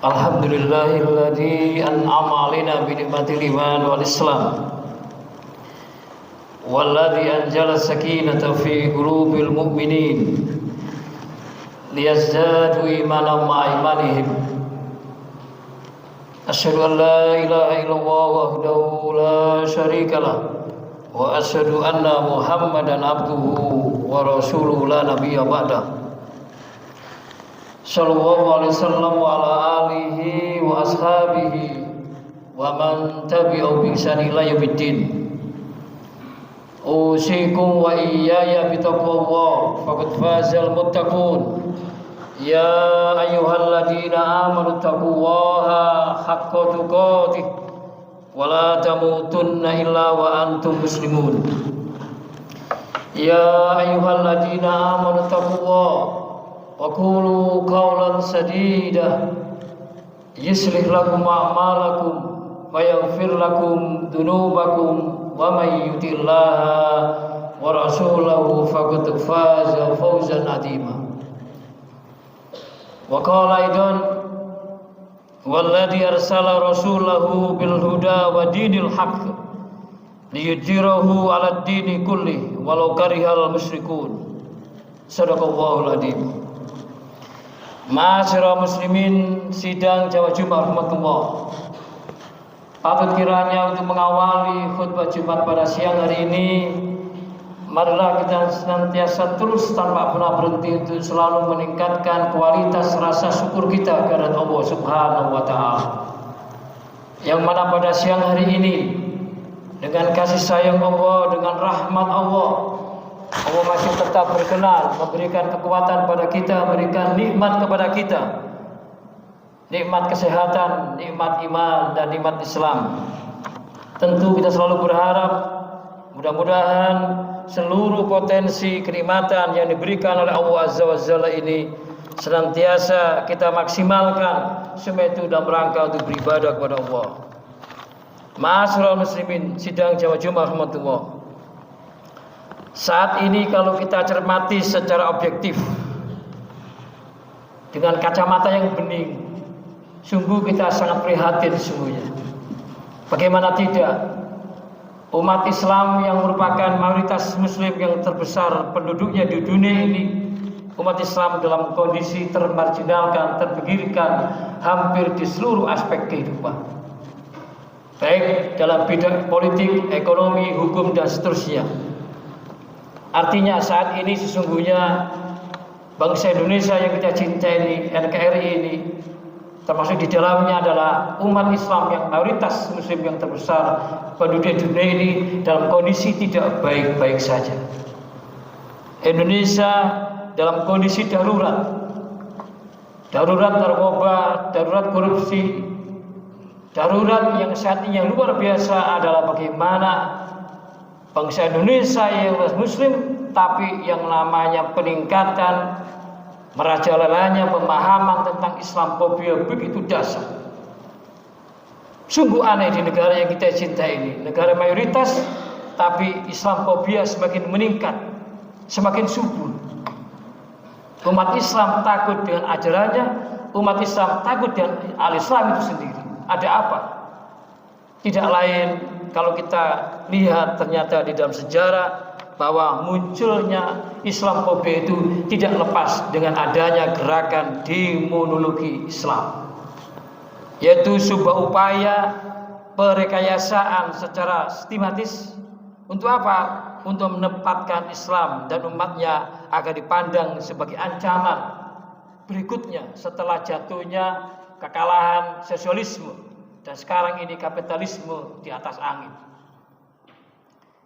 Alhamdulillahilladzi an'ama 'alaina bi ni'matil iman wal islam walladzi anzala sakinata fi qulubil mu'minin liyazdadu imanan ma'a imanihim. Asyhadu an la ilaha illallah wahdahu la syarikalah wa asyhadu anna Muhammadan abduhu wa rasuluhu la nabiyya ba'dah. Sallallahu alaihi wasallam wa ala alihi wa ashabihi wa man tabi'ahu bi ihsan ila yaumiddin. Usikum wa iyaya bitaqwallah faqad fazal muttaqun. Ya ayyuhalladzina amanu taqullaha haqqa tuqatih wa la tamutunna illa wa antum muslimun. Ya ayyuhalladzina amanu taqullaha wa qulu qawlan sadida yuslih lakum a'malakum wa yaghfir lakum dhunubakum wa may yuti'llaha wa rasulahu faqad faza fawzan 'azima. Wa qala aidan walladzi arsala rasulahu bil huda wa dinil haqq liyudhhirahu 'alad dini kulli walau karihal musyrikun. Shadaqallahul adzim. Ma'asyiral muslimin, sidang Jawa Jumat rahmatullah. Patut kiranya untuk mengawali khutbah Jumat pada siang hari ini, marilah kita senantiasa terus tanpa pernah berhenti untuk selalu meningkatkan kualitas rasa syukur kita kepada Allah Subhanahu wa taala. Yang mana pada siang hari ini dengan kasih sayang Allah, dengan rahmat Allah masih tetap berkenan memberikan kekuatan pada kita, memberikan nikmat kepada kita, nikmat kesehatan, nikmat iman, dan nikmat Islam. Tentu kita selalu berharap mudah-mudahan seluruh potensi kenikmatan yang diberikan oleh Allah Azza wa Jalla ini senantiasa kita maksimalkan semua itu dalam rangka untuk beribadah kepada Allah. Ma'asyiral muslimin, sidang Jawa Jumat rahmatullah. Saat ini kalau kita cermati secara objektif dengan kacamata yang bening, sungguh kita sangat prihatin sesungguhnya. Bagaimana tidak, umat Islam yang merupakan mayoritas muslim yang terbesar penduduknya di dunia ini, umat Islam dalam kondisi termarginalkan, terpinggirkan hampir di seluruh aspek kehidupan, baik dalam bidang politik, ekonomi, hukum, dan seterusnya. Artinya saat ini sesungguhnya bangsa Indonesia yang kita cintai ini, NKRI ini, termasuk di dalamnya adalah umat Islam yang mayoritas muslim yang terbesar penduduk dunia ini dalam kondisi tidak baik-baik saja. Indonesia dalam kondisi darurat, darurat narkoba, darurat korupsi, darurat yang saat ini yang luar biasa adalah bagaimana bangsa Indonesia yang muslim tapi yang namanya peningkatan merajalelanya pemahaman tentang Islamophobia begitu dasar. Sungguh aneh di negara yang kita cintai ini, negara mayoritas tapi Islamophobia semakin meningkat, semakin subur. Umat Islam takut dengan ajarannya, umat Islam takut dengan al-Islam itu sendiri. Ada apa? Tidak lain kalau kita lihat ternyata di dalam sejarah bahwa munculnya Islamophobia itu tidak lepas dengan adanya gerakan demonologi Islam, yaitu sebuah upaya perekayasaan secara sistematis untuk apa? Untuk menempatkan Islam dan umatnya agar dipandang sebagai ancaman berikutnya setelah jatuhnya kekalahan sosialisme dan sekarang ini kapitalisme di atas angin,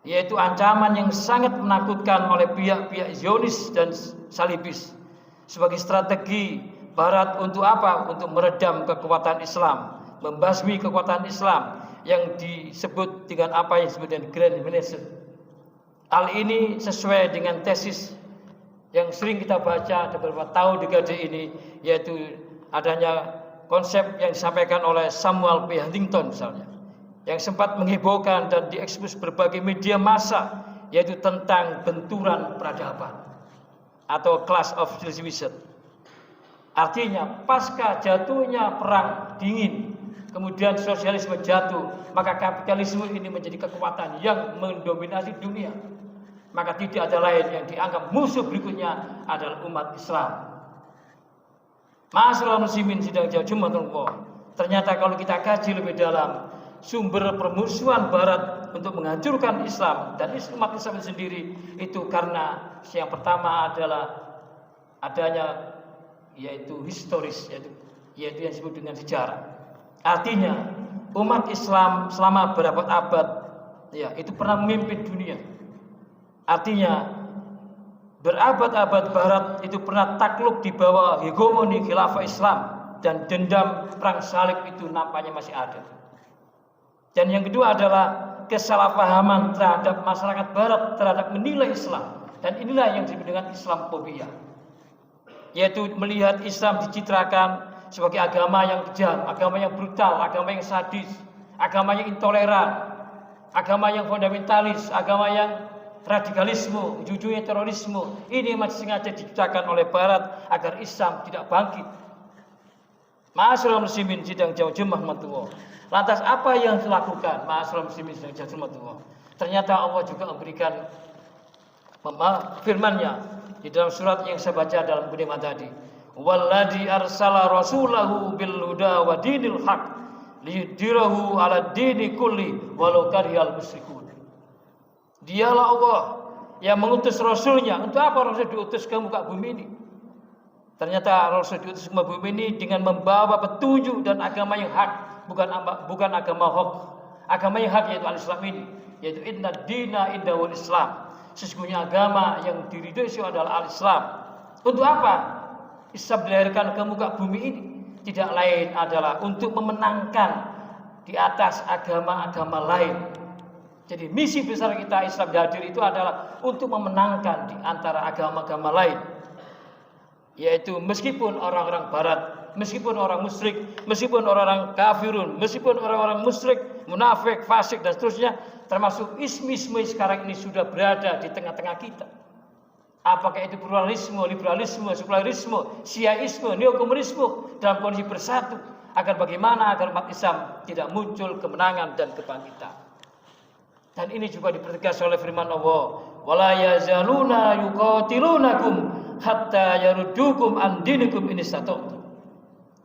yaitu ancaman yang sangat menakutkan oleh pihak-pihak Zionis dan Salibis sebagai strategi Barat untuk apa? Untuk meredam kekuatan Islam, membasmi kekuatan Islam yang disebut dengan apa yang disebut dengan Grand Renaissance. Hal ini sesuai dengan tesis yang sering kita baca beberapa tahun dekade ini, yaitu adanya konsep yang disampaikan oleh Samuel P. Huntington misalnya, yang sempat menghebohkan dan diekspos berbagai media massa, yaitu tentang benturan peradaban atau class of civilization. Artinya pasca jatuhnya perang dingin, kemudian sosialisme jatuh, maka kapitalisme ini menjadi kekuatan yang mendominasi dunia. Maka tidak ada lain yang dianggap musuh berikutnya adalah umat Islam. Ma'asyiral muslimin sidang Jumatullah. Ternyata kalau kita kaji lebih dalam, sumber permusuhan Barat untuk menghancurkan Islam dan umat Islam sendiri itu karena yang pertama adalah adanya yaitu historis, yaitu yang disebut dengan sejarah. Artinya umat Islam selama berabad-abad itu pernah memimpin dunia. Artinya berabad-abad Barat itu pernah takluk di bawah hegemoni khilafah Islam, dan dendam perang salib itu nampaknya masih ada. Dan yang kedua adalah kesalahpahaman terhadap masyarakat Barat terhadap menilai Islam, dan inilah yang disebut dengan Islamophobia, yaitu melihat Islam dicitrakan sebagai agama yang kejam, agama yang brutal, agama yang sadis, agama yang intoleran, agama yang fundamentalis, agama yang radikalisme, ujung-ujungnya terorisme. Ini masih sengaja diciptakan oleh Barat agar Islam tidak bangkit. Ma'asyiral muslimin sidang Jumatullah. Lantas apa yang dilakukan ma'asyiral muslimin sidang Jumatullah? Ternyata Allah juga memberikan firman-Nya di dalam surat yang saya baca dalam mukadimah tadi. Walladzi arsala rasulahu bil huda wa dinil haq liyudhhirahu 'ala dini kulli walau karihal musyrikun. Dialah Allah yang mengutus Rasulnya. Untuk apa Rasul diutus ke muka bumi ini? Ternyata Rasul diutus ke muka bumi ini dengan membawa petunjuk dan agama yang hak, bukan agama hoax. Agama yang hak yaitu al-Islam ini, yaitu inna dina indahul Islam. Sesungguhnya agama yang diridhoi adalah al-Islam. Untuk apa Islam dilahirkan ke muka bumi ini? Tidak lain adalah untuk memenangkan di atas agama-agama lain. Jadi misi besar kita Islam hadir itu adalah untuk memenangkan di antara agama-agama lain. Yaitu meskipun orang-orang Barat, meskipun orang musyrik, meskipun orang-orang kafirun, meskipun orang-orang musyrik, munafik, fasik dan seterusnya, termasuk ismisme sekarang ini sudah berada di tengah-tengah kita. Apakah itu pluralisme, liberalisme, sekularisme, syiaisme, neokomunisme dalam kondisi bersatu, agar bagaimana agar umat Islam tidak muncul kemenangan dan kebangkitan. Dan ini juga dipertegas oleh firman Allah, wala yazaluna yuqatilunakum hatta yaruddukum an dinikum in istata'tum.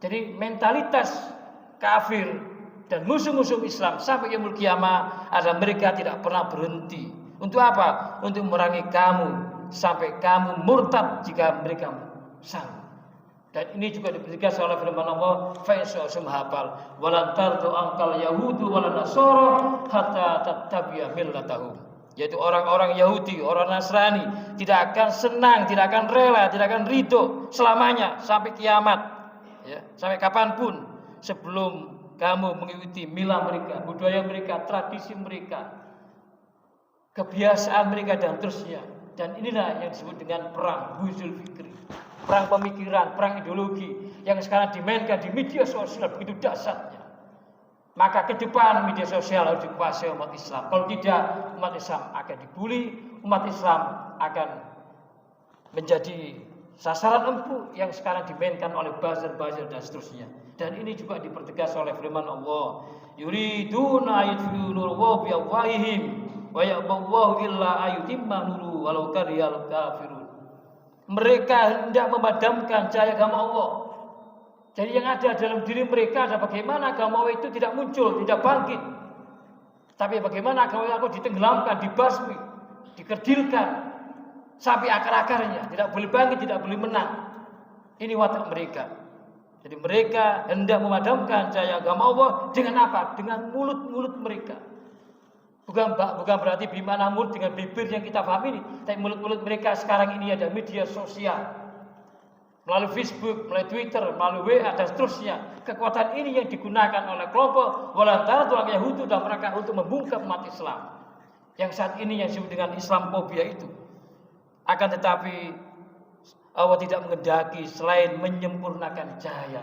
Jadi mentalitas kafir dan musuh-musuh Islam sampai yaumul qiyamah adalah mereka tidak pernah berhenti. Untuk apa? Untuk memerangi kamu sampai kamu murtad jika mereka sanggup. Dan ini juga dipertegas oleh firman Allah, fa insa'um hafal walan tardu angkal yahudu walan nasara hatta tattabi'a millatahum. Yaitu orang-orang Yahudi, orang Nasrani tidak akan senang, tidak akan rela, tidak akan ridho selamanya sampai kiamat, sampai kapanpun sebelum kamu mengikuti milah mereka, budaya mereka, tradisi mereka, kebiasaan mereka dan terusnya. Dan inilah yang disebut dengan perang huzul fikri, perang pemikiran, perang ideologi yang sekarang dimainkan di media sosial begitu dahsyatnya. Maka ke depan media sosial harus dikuasai umat Islam. Kalau tidak, umat Islam akan dibully, umat Islam akan menjadi sasaran empuk yang sekarang dimainkan oleh buzzer-buzzer dan seterusnya. Dan ini juga dipertegas oleh firman Allah, yuriduna yutfi'u nurallahi bi afwahihim wa ya'ballahu illa ayyutimma nuru walau karihal kafirun. Mereka hendak memadamkan cahaya agama Allah. Jadi yang ada dalam diri mereka adalah bagaimana agama Allah itu tidak muncul, tidak bangkit. Tapi bagaimana agama Allah ditenggelamkan, dibasmi, dikerdilkan sampai akar-akarnya, tidak boleh bangkit, tidak boleh menang. Ini watak mereka. Jadi mereka hendak memadamkan cahaya agama Allah dengan apa? Dengan mulut-mulut mereka. Bukan berarti bimana mulut dengan bibir yang kita pahami ini, tapi mulut-mulut mereka sekarang ini ada media sosial, melalui Facebook, melalui Twitter, melalui WA dan seterusnya. Kekuatan ini yang digunakan oleh kelompok voluntar tulang Yahudi dan mereka untuk membungkam umat Islam yang saat ini yang disebut dengan Islamophobia itu. Akan tetapi Allah tidak mengendaki selain menyempurnakan cahaya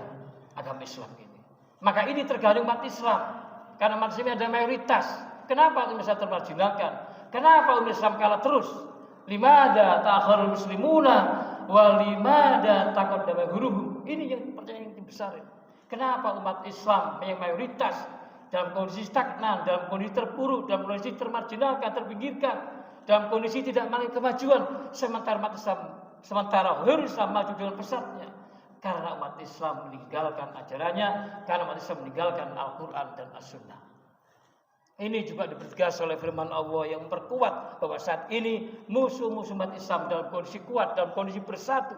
agama Islam ini. Maka ini tergantung umat Islam, karena umat Islam ada mayoritas. Kenapa umat Islam termarginalkan? Kenapa umat Islam kalah terus? Limada ta'akharul muslimuna wa limada taqaddama huruhum. Ini yang pertanyaan yang besar. Kenapa umat Islam yang mayoritas dalam kondisi stagnan, dalam kondisi terpuruk, dalam kondisi termarginalkan, terpinggirkan, dalam kondisi tidak mengalami kemajuan, sementara umat Islam, sementara Islam maju dengan pesatnya? Karena umat Islam meninggalkan ajarannya, karena umat Islam meninggalkan Al-Quran dan As-Sunnah. Ini juga ditegaskan oleh firman Allah yang memperkuat bahwa saat ini musuh-musuh umat Islam dalam kondisi kuat, dalam kondisi bersatu.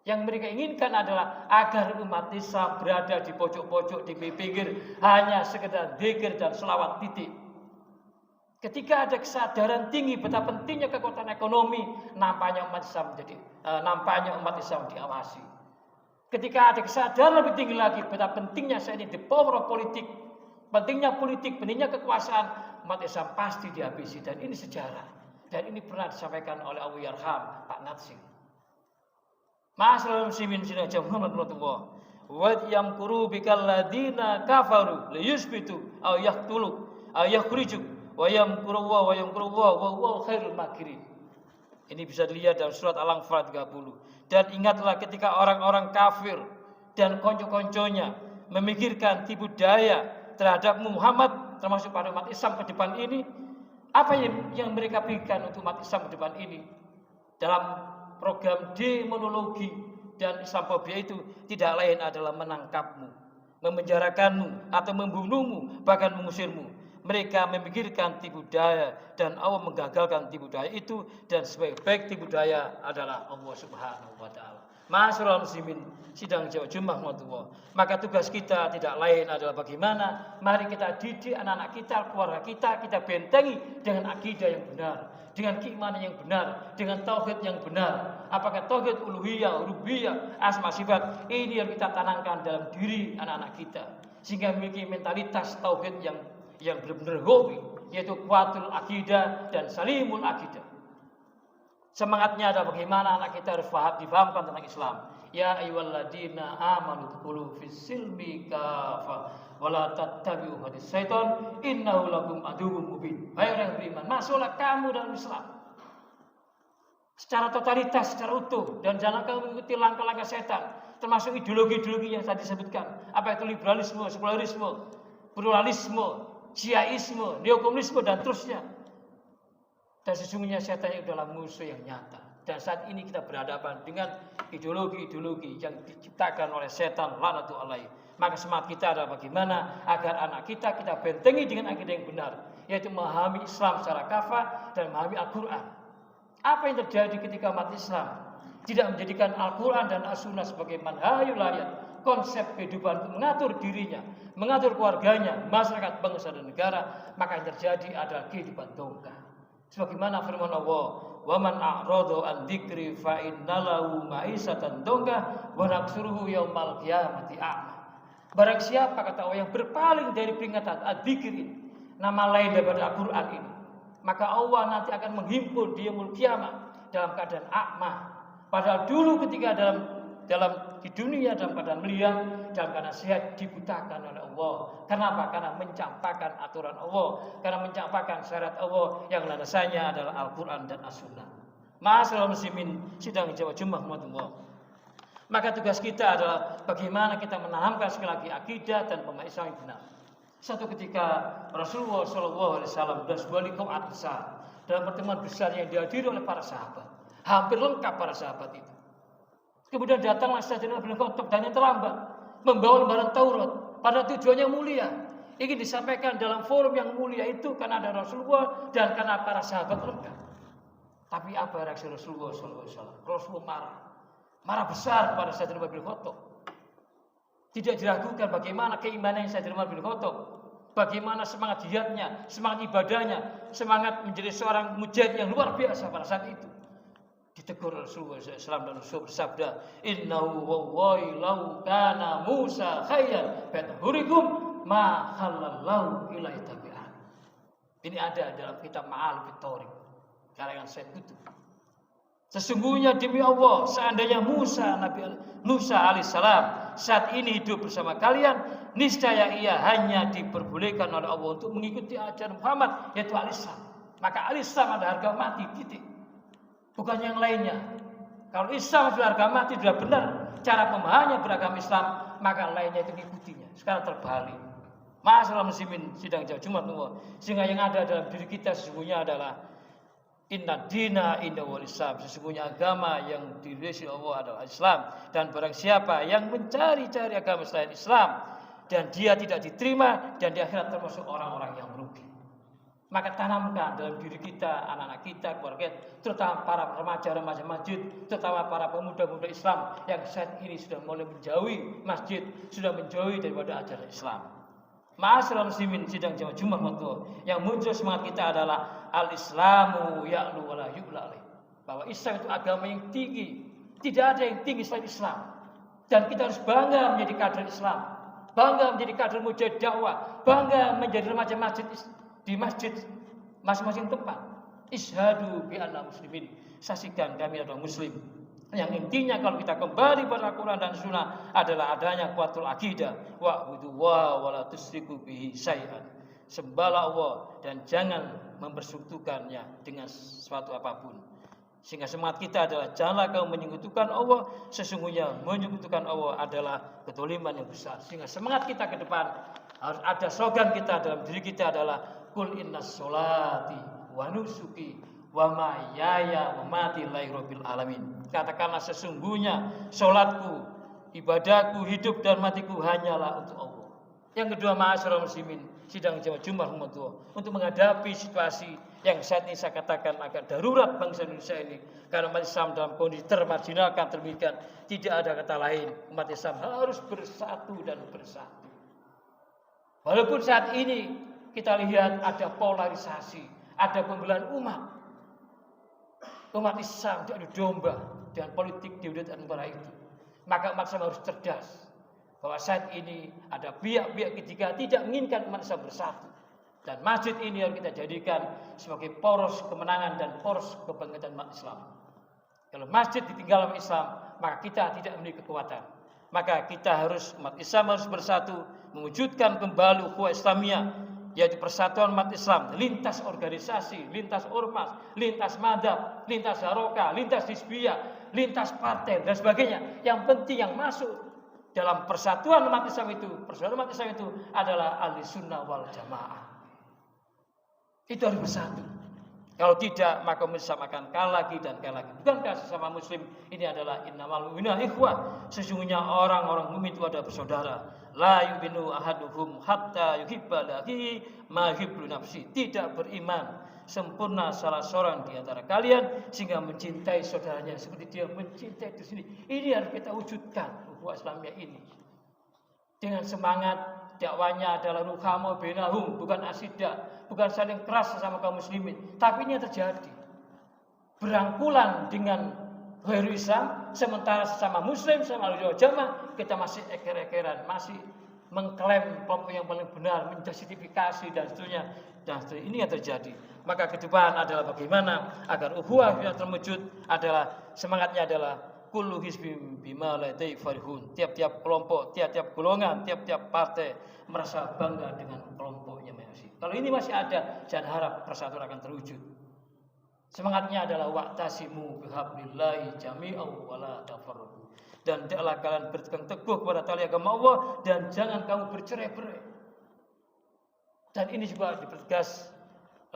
Yang mereka inginkan adalah agar umat Islam berada di pojok-pojok, di pinggir, hanya sekedar zikir dan selawat titik. Ketika ada kesadaran tinggi betapa pentingnya kekuatan ekonomi, nampaknya umat Islam diawasi. Ketika ada kesadaran lebih tinggi lagi betapa pentingnya saat ini the power of politik, pentingnya politik, pentingnya kekuasaan, umat Islam pasti dihabisi. Dan ini sejarah. Dan ini pernah disampaikan oleh Abu Yarham, Pak Natsir. Ma'asyiral muslimin sidang Muhammadullah. Wa yamkuru bikal ladina kafaru liyusbitu aw yaqtulu aw yakhriju wa yamkuru wa huwa khairul makirin. Ini bisa dilihat dalam surat Al-Anfal 30. Dan ingatlah ketika orang-orang kafir dan konco-konconya memikirkan tipu daya terhadap Muhammad, termasuk pada umat Islam ke depan ini, apa yang mereka berikan untuk umat Islam ke depan ini? Dalam program demonologi dan Islamofobia itu tidak lain adalah menangkapmu, memenjarakanmu atau membunuhmu, bahkan mengusirmu. Mereka memikirkan tipu daya dan Allah menggagalkan tipu daya itu, dan sebaik-baik tipu daya adalah Allah Subhanahu wa taala. Ma'asyiral muslimin sidang Jumat Muhammadullah. Maka tugas kita tidak lain adalah bagaimana mari kita didik anak-anak kita, keluarga kita bentengi dengan akidah yang benar, dengan keimanan yang benar, dengan tauhid yang benar. Apakah tauhid uluhiyah, rububiyah, asma sifat, ini yang kita tanamkan dalam diri anak-anak kita sehingga memiliki mentalitas tauhid yang benar-benar hobi, yaitu kuatul akidah dan salimul akidah. Semangatnya adalah bagaimana anak kita harus difahamkan tentang Islam. Ya ayyuhalladzina amanu dkhulu fis-silmi kafah wa la tattabi'u hadis syaitan innahu lakum aduwwun mubin. Hai orang beriman, masuklah kamu dalam Islam secara totalitas, secara utuh, dan jangan kamu mengikuti langkah-langkah setan, termasuk ideologi-ideologi yang tadi disebutkan. Apa itu liberalisme, sekularisme, pluralisme, syiaisme, neokomunisme dan terusnya. Dan sesungguhnya setan itu adalah musuh yang nyata. Dan saat ini kita berhadapan dengan ideologi-ideologi yang diciptakan oleh setan, laknatullah alaih. Maka semangat kita adalah bagaimana agar anak kita bentengi dengan akidah yang benar, yaitu memahami Islam secara kafah dan memahami Al-Quran. Apa yang terjadi ketika umat Islam tidak menjadikan Al-Quran dan As-Sunnah sebagai manhajul hayat, konsep kehidupan untuk mengatur dirinya, mengatur keluarganya, masyarakat, bangsa dan negara, maka yang terjadi adalah kehidupan dongkang. Sebagaimana firman Allah, "Wa man a'rada an dzikri fa innalahu ma'isatan dongkah wa nahsyuruhu yaumal qiyamati a'ma." Barang siapa, kata Allah, yang berpaling dari peringatan adzikir ini, nama lain daripada Al-Qur'an ini, maka Allah nanti akan menghimpun di yaumul qiyamah dalam keadaan a'ma. Padahal dulu ketika di dunia dalam keadaan melihat, dalam keadaan sehat, dibutakan oleh Allah. Kenapa? Karena mencampakkan aturan Allah, karena mencampakkan syariat Allah yang landasannya adalah Al-Quran dan As-Sunnah. Ma'asyiral muslimin sidang Jumat Muhammadullah. Maka tugas kita adalah bagaimana kita menanamkan sekali lagi akidah dan pemahaman Islam yang benar. Satu ketika Rasulullah SAW dan sebuah liqa'at besar, dalam pertemuan besar yang dihadiri oleh para sahabat, hampir lengkap para sahabat itu. Kemudian datanglah Sayyidina Ibnu Khattab dan yang terlambat membawa lembaran Taurat pada tujuannya mulia. Ingin disampaikan dalam forum yang mulia itu karena ada Rasulullah dan karena para sahabat lengkap. Tapi apa reaksi Rasulullah SAW? Rasulullah marah besar kepada Sayyidina Ibnu Khattab. Tidak diragukan bagaimana keimanan Sayyidina Ibnu Khattab, bagaimana semangat jihadnya, semangat ibadahnya, semangat menjadi seorang mujahid yang luar biasa pada saat itu. Ditegur Rasulullah SAW dan Rasul bersabda, "Innahu wallahi law kana Musa khayyan fatahurikum ma khallallahu ilaihi tabi'an." Ini ada dalam kitab Ma'al Fitorik karangan Said Qutb. Sesungguhnya demi Allah, seandainya Nabi Musa alaihissalam saat ini hidup bersama kalian, niscaya ia hanya diperbolehkan oleh Allah untuk mengikuti ajaran Muhammad, yaitu al-Islam. Maka al-Islam ada harga mati, titik. Bukan yang lainnya. Kalau Islam sudah harga mati sudah benar, cara pemahamannya beragama Islam, maka lainnya itu mengikutinya. Sekarang terbalik. Masalah muslimin sidang Jumat Nuwah. Sehingga yang ada dalam diri kita sesungguhnya adalah inna dina inda wal Islam. Sesungguhnya agama yang diridhoi Allah adalah Islam. Dan barang siapa yang mencari-cari agama selain Islam dan dia tidak diterima, dan di akhirat termasuk orang-orang yang merugi. Maka tanamkan dalam diri kita, anak-anak kita, keluarga, terutama para remaja-remaja masjid, terutama para pemuda-pemuda Islam yang saat ini sudah mulai menjauhi masjid, sudah menjauhi daripada ajaran Islam. Ma'asyiral muslimin sidang Jumat Nuwah, yang muncul semangat kita adalah al-Islamu ya'lu wa la yu'la alaih. Bahwa Islam itu agama yang tinggi, tidak ada yang tinggi selain Islam. Dan kita harus bangga menjadi kader Islam, bangga menjadi kader mujahid dakwah, bangga menjadi remaja masjid di masjid masing-masing tempat. Ishadu bi anna muslimin. Saksikan kami adalah muslim. Yang intinya kalau kita kembali pada Al-Quran dan Sunnah adalah adanya kuatul akidah. Wa'budu wa la tusyriku bihi syai'an. Sembahlah Allah dan jangan mempersekutukannya dengan sesuatu apapun. Sehingga semangat kita adalah janganlah kamu menyekutukan Allah. Sesungguhnya menyekutukan Allah adalah kedoliman yang besar. Sehingga semangat kita ke depan harus ada slogan kita dalam diri kita adalah kul innas sholati wa nusuki wa mahyaya wa mamati lillahi rabbil alamin. Katakanlah sesungguhnya salatku, ibadahku, hidup dan matiku hanyalah untuk Allah. Yang kedua, ma'asyiral muslimin sidang Jumat Nuwah, untuk menghadapi situasi yang saat ini saya katakan agak darurat bangsa Indonesia ini, karena umat Islam dalam kondisi termarginalkan, termikan, tidak ada kata lain, umat Islam harus bersatu dan bersatu. Walaupun saat ini kita lihat ada polarisasi, ada pembelahan umat Islam diadu domba dengan politik di antara itu. Maka umat Islam harus cerdas bahwa saat ini ada pihak-pihak ketiga tidak menginginkan umat Islam bersatu. Dan masjid ini harus kita jadikan sebagai poros kemenangan dan poros kebangkitan umat Islam. Kalau masjid ditinggal oleh Islam, maka kita tidak memiliki kekuatan. Maka kita harus, umat Islam harus bersatu, mewujudkan kembali ukhuwah Islamiyah, yaitu persatuan umat Islam, lintas organisasi, lintas ormas, lintas madhab, lintas haroka, lintas hizbiyah, lintas partai dan sebagainya. Yang penting yang masuk dalam persatuan umat Islam itu adalah ahli sunnah wal jamaah. Itu harus bersatu. Kalau tidak, maka Islam akan kalah lagi dan kalah lagi. Bukankah sesama muslim ini adalah innamal mu'minuna ikhwah? Sesungguhnya orang-orang mukmin itu adalah bersaudara. La yu'minu ahaduhum hatta yuhibba lahu ma yuhibbu nafsi. Tidak beriman sempurna salah seorang di antara kalian sehingga mencintai saudaranya seperti dia mencintai diri sendiri. Ini harus kita wujudkan ukhuwah Islamiyah ini. Dengan semangat dakwanya adalah ruhama bainahum, bukan asidah, bukan saling keras sesama kaum muslimin. Tapi ini yang terjadi. Berangkulan dengan ghairu Islam, sementara sesama muslim, sesama ahli jamaah, kita masih eker-ekeran, masih mengklaim kelompok yang paling benar, menjustifikasi dan seterusnya. Ini yang terjadi. Maka ke depan adalah bagaimana agar ukhuwah yang terwujud adalah semangatnya adalah kullu hizbin bima ladai farihun. Tiap-tiap kelompok, tiap-tiap golongan, tiap-tiap partai merasa bangga dengan kelompoknya masing. Kalau ini masih ada, jangan harap persatuan akan terwujud. Semangatnya adalah wa'tasimu bihablillahi jami'an wa la tafarraqu. Dan hendaklah kalian berpegang teguh kepada tali agama Allah dan jangan kamu bercerai-berai. Dan ini juga dipertegas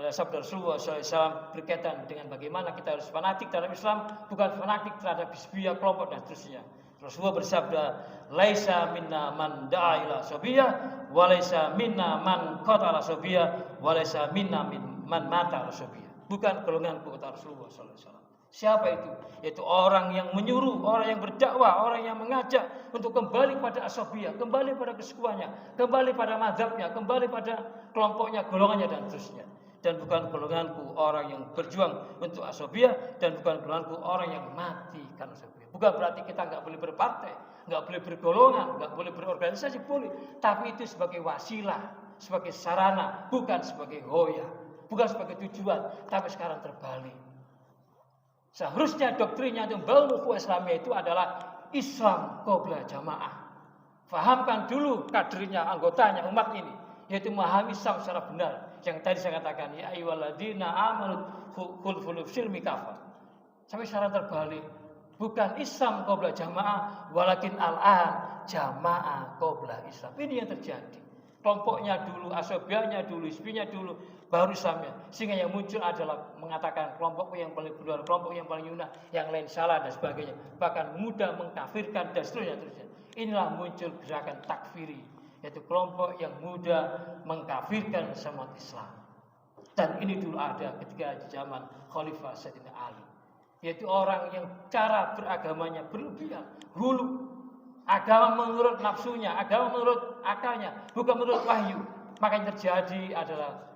oleh sabda Rasulullah SAW berkaitan dengan bagaimana kita harus fanatik terhadap Islam, bukan fanatik terhadap hizbiyah, kelompok dan seterusnya. Rasulullah bersabda, "Laisa minna man da'a ila sabiyah, wa laisa minna man qatala sabiyah, wa laisa minna man mata ala sabiyah." Bukan golonganku, kata Rasulullah SAW. Siapa itu? Yaitu orang yang menyuruh, orang yang berdakwah, orang yang mengajak untuk kembali pada asabiyah, kembali pada kesekuannya, kembali pada mazhabnya, kembali pada kelompoknya, golongannya dan seterusnya. Dan bukan golonganku orang yang berjuang untuk asabiyah, dan bukan golonganku orang yang mati karena asabiyah. Bukan berarti kita nggak boleh berpartai, nggak boleh bergolongan, nggak boleh berorganisasi, boleh. Tapi itu sebagai wasilah, sebagai sarana, bukan sebagai hoya, bukan sebagai tujuan. Tapi sekarang terbalik. Seharusnya doktrinnya untuk membangun ukhuwah Islamiyah itu adalah Islam qabla jamaah. Fahamkan dulu kadernya, anggotanya, umat ini, yaitu memahami Islam secara benar. Yang tadi saya katakan, ya ayyuhalladzina amanu khulful silmi kafah. Sampai secara terbalik. Bukan Islam qabla jamaah, walakin al-an jamaah qabla Islam. Ini yang terjadi. Kelompoknya dulu, asobianya dulu, hizbinya dulu, baru Islamnya. Sehingga yang muncul adalah mengatakan kelompok yang paling benar, kelompok yang paling yunah, yang lain salah dan sebagainya. Bahkan mudah mengkafirkan dan seterusnya. Inilah muncul gerakan takfiri, yaitu kelompok yang mudah mengkafirkan semua Islam. Dan ini dulu ada ketika zaman Khalifah Sayyidina Ali, yaitu orang yang cara beragamanya berlebihan, hulu. Agama menurut nafsunya, agama menurut akalnya, bukan menurut wahyu. Maka yang terjadi adalah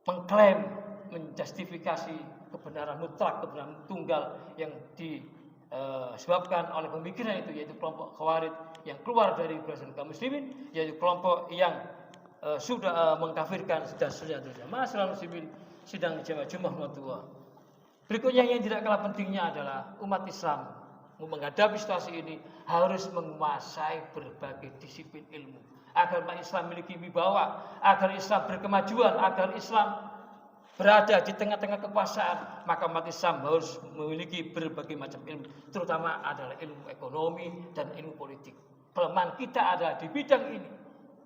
mengklaim, menjustifikasi kebenaran mutlak, kebenaran tunggal yang disebabkan oleh pemikiran itu, yaitu kelompok Khawarij yang keluar dari barisan kaum muslimin, yaitu kelompok yang sudah mengkafirkan dan seterusnya. Masalah muslimin sidang Jumat Mutua. Berikutnya yang tidak kalah pentingnya adalah umat Islam menghadapi situasi ini harus menguasai berbagai disiplin ilmu agar umat Islam memiliki wibawa, agar Islam berkemajuan, agar Islam berada di tengah-tengah kekuasaan. Maka umat Islam harus memiliki berbagai macam ilmu, terutama adalah ilmu ekonomi dan ilmu politik. Kelemahan kita ada di bidang ini.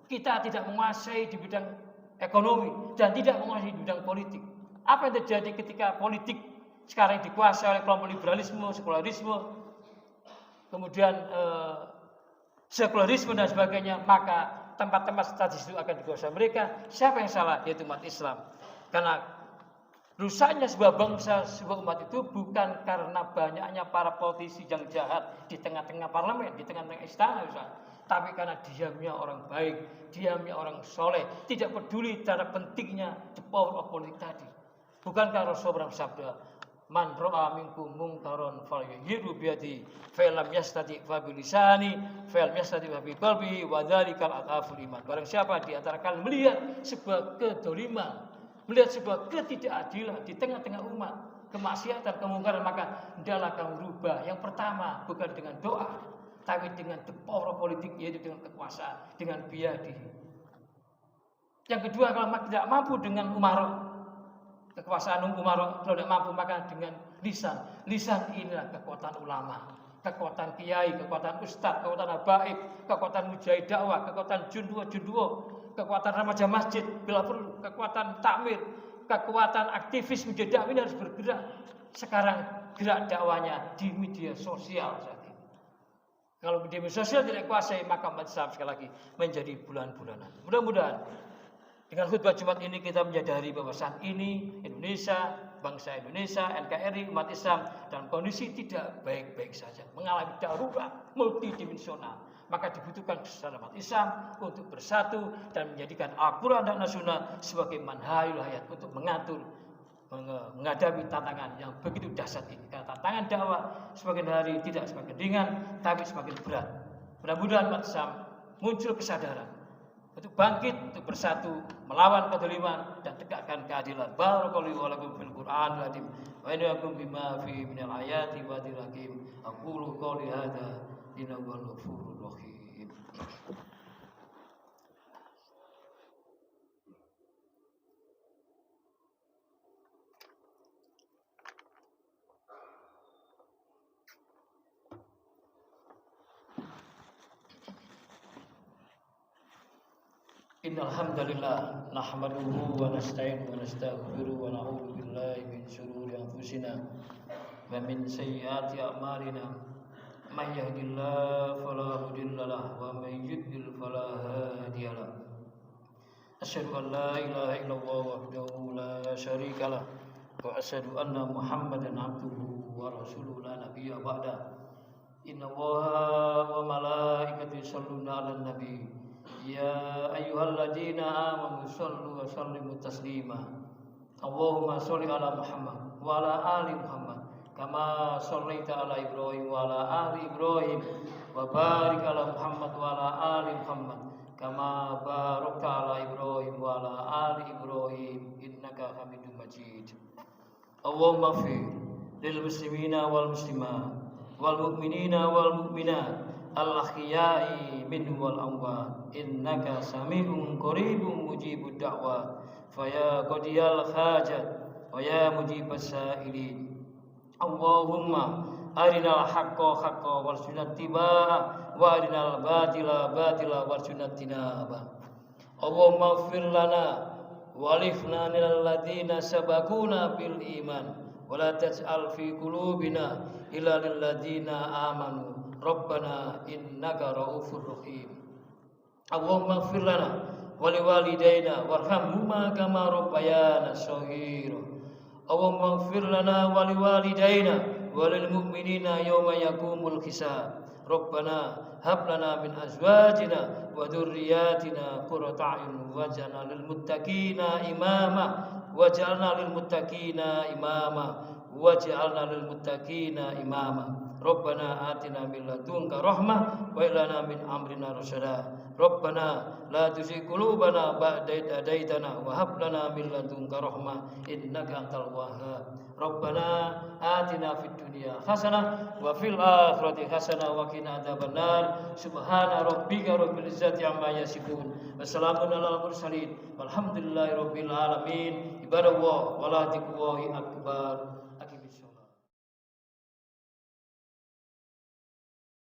Kita tidak menguasai di bidang ekonomi dan tidak menguasai di bidang politik. Apa yang terjadi ketika politik sekarang dikuasai oleh kelompok liberalisme, sekularisme, kemudian sekularisme dan sebagainya, maka tempat-tempat strategis itu akan dikuasai mereka. Siapa yang salah? Yaitu umat Islam. Karena rusaknya sebuah bangsa, sebuah umat itu bukan karena banyaknya para politisi yang jahat di tengah-tengah parlemen, di tengah-tengah istana, tapi karena diamnya orang baik, diamnya orang soleh, tidak peduli cara pentingnya the power of politik tadi. Bukankah Rasulullah bersabda, man ra'a minkum munkaran falyughayyirhu bi yadihi fa lam yastati' fa bi lisani fa lam yastati' fa bi qalbihi wa dzalikal adhaful iman. Barang siapa di antara kalian melihat sebuah kedoliman, melihat sebuah ketidakadilan di tengah-tengah umat, kemaksiatan, kemungkaran, maka hendaklah kamu rubah. Yang pertama bukan dengan doa, tapi dengan the power politik, yaitu dengan kekuasaan, dengan biyadihi. Yang kedua, kalau tidak mampu dengan umarok, kekuasaan umarok, kalau tidak mampu maka dengan lisan. Lisan inilah kekuatan ulama, kekuatan kiai, kekuatan ustadz, kekuatan habaib, kekuatan mujahid dakwah, kekuatan junduo, kekuatan remaja masjid bila perlu, kekuatan takmir, kekuatan aktivis menjadi dakwah harus bergerak. Sekarang gerak dakwanya di media sosial saat ini. Kalau media sosial tidak kuasai, maka umat Islam sekali lagi menjadi bulan-bulanan. Mudah-mudahan dengan khutbah Jumat ini kita menyadari bahwa saat ini Indonesia, bangsa Indonesia, NKRI, umat Islam dalam kondisi tidak baik-baik saja, mengalami darurat multidimensional. Maka dibutuhkan kesadaran umat Islam untuk bersatu dan menjadikan Al-Quran dan As-Sunnah sebagai manhajul hayat untuk menghadapi tantangan yang begitu dahsyat ini. Karena tantangan dakwah semakin hari tidak semakin ringan, tapi semakin berat. Mudah-mudahan umat Islam muncul kesadaran untuk bangkit, untuk bersatu, melawan kedzaliman dan tegakkan keadilan. Barakallahu wa lakum fil Qur'an al-azim wa innakum bima fi minal ayati wa dzil hakim. Aqulu qouli hadza innahu huwal ghafurur rahim. Innal hamdalillah nahmaduhu wa nasta'inuhu wa nastaghfiruhu wa na'udzu billahi min shururi anfusina wa min sayyiati a'malina. May yahdihillahu fala mudilla lahu wa may yudlil fala hadiya lahu. Asyhadu an la ilaha illallah wahdahu la syarika lahu wa asyhadu anna Muhammadan abduhu wa rasuluhu la nabiyya ba'da. Inna Allaha wa malaikatahu yusholluna 'alan nabi. Ya ayyuhalladzina amanu shallu wa sallimu taslima. Allahumma shalli ala Muhammad wa ala ali Muhammad kama shallaita ala Ibrahim wa ala ali Ibrahim wa barik ala Muhammad wa ala ali Muhammad kama barakta ala Ibrahim wa ala ali Ibrahim innaka Hamidum Majid. Allahumma ighfir lil muslimina wal muslimat wal mu'minina wal mu'minat al-ahya'i minhum wal amwat innaka sami'un qaribun mujibud da'wat faya qadiyal hajat wa ya mujibas sa'ilin. Allahumma arinal haqqo haqqo warzuqna ittiba'ah wa arinal batila batila warzuqna ijtinabah. Allahumma ighfir lana walifna minal ladina sabaquna bil iman wala taj'al fi qulubina illa lil ladina amanu rabbana innaka raufur rahim. Allahumma ighfir lana wa liwalidayna warhamhuma kama rabbayana shaghira. Allahumma ighfir lana wa liwalidayna walil mu'minina yawma yaqumul hisab. Rabbana hab lana min azwajina wa dzurriyyatina qurrata a'yun waj'alna lil muttaqina imama waj'alna lil muttaqina imama waj'alna lil muttaqina imama. Rabbana atina min ladunka rahmah wa lana min amrina rasyada. Rabbana la tuzigh qulubana ba'da idh hadaitana wa hab lana min ladunka rahmah innaka antal wahhab. Rabbana atina fid dunya hasanah wa fil akhirati hasanah wa qina adzabannar. Subhana rabbika rabbil izzati amma yasifun. Wassalamun alal mursalin walhamdulillahi rabbil alamin. Ibadallah wala tiqwahi akbar.